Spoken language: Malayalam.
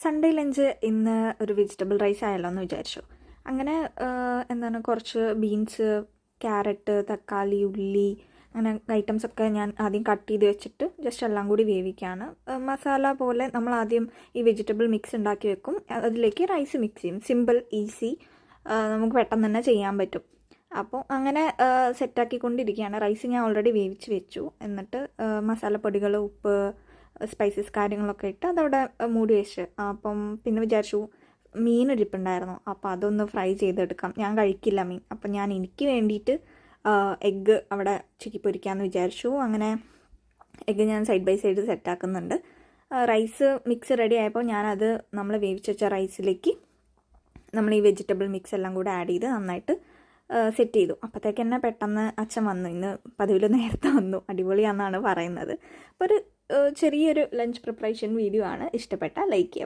സൺഡേ ലഞ്ച് ഇന്ന് ഒരു വെജിറ്റബിൾ റൈസ് ആയല്ലോ എന്ന് വിചാരിച്ചു. അങ്ങനെ എന്താണ് കുറച്ച് ബീൻസ്, ക്യാരറ്റ്, തക്കാളി, ഉള്ളി അങ്ങനെ ഐറ്റംസൊക്കെ ഞാൻ ആദ്യം കട്ട് ചെയ്ത് വെച്ചിട്ട് ജസ്റ്റ് എല്ലാം കൂടി വേവിക്കുകയാണ്. മസാല പോലെ നമ്മൾ ആദ്യം ഈ വെജിറ്റബിൾ മിക്സ് ഉണ്ടാക്കി വെക്കും, അതിലേക്ക് റൈസ് മിക്സ് ചെയ്യും. സിമ്പിൾ, ഈസി, നമുക്ക് പെട്ടെന്ന് തന്നെ ചെയ്യാൻ പറ്റും. അപ്പോൾ അങ്ങനെ സെറ്റാക്കിക്കൊണ്ടിരിക്കുകയാണ്. റൈസ് ഞാൻ ഓൾറെഡി വേവിച്ച് വെച്ചു. എന്നിട്ട് മസാലപ്പൊടികൾ, ഉപ്പ്, സ്പൈസസ് കാര്യങ്ങളൊക്കെ ഇട്ട് അതവിടെ മൂടി വെച്ച്. അപ്പം പിന്നെ വിചാരിച്ചു മീൻ ഇരിപ്പുണ്ടായിരുന്നു, അപ്പോൾ അതൊന്ന് ഫ്രൈ ചെയ്തെടുക്കാം. ഞാൻ കഴിക്കില്ല മീൻ, അപ്പം ഞാൻ എനിക്ക് വേണ്ടിയിട്ട് എഗ്ഗ് അവിടെ ചിക്കി പൊരിക്കാമെന്ന് വിചാരിച്ചു. അങ്ങനെ എഗ്ഗ് ഞാൻ സൈഡ് ബൈ സൈഡ് സെറ്റാക്കുന്നുണ്ട്. റൈസ് മിക്സ് റെഡി ആയപ്പോൾ ഞാനത് നമ്മൾ വേവിച്ച് വെച്ച റൈസിലേക്ക് നമ്മൾ ഈ വെജിറ്റബിൾ മിക്സ് എല്ലാം കൂടെ ആഡ് ചെയ്ത് നന്നായിട്ട് സെറ്റ് ചെയ്തു. അപ്പോഴത്തേക്ക് തന്നെ പെട്ടെന്ന് അച്ഛൻ വന്നു. ഇന്ന് പതിവിൽ നേരത്തെ വന്നു. അടിപൊളിയാണെന്നാണ് പറയുന്നത്. അപ്പോൾ ഒരു ചെറിയൊരു ലഞ്ച് പ്രിപ്പറേഷൻ വീഡിയോ ആണ്. ഇഷ്ടപ്പെട്ടാൽ ലൈക്ക് ചെയ്യുക.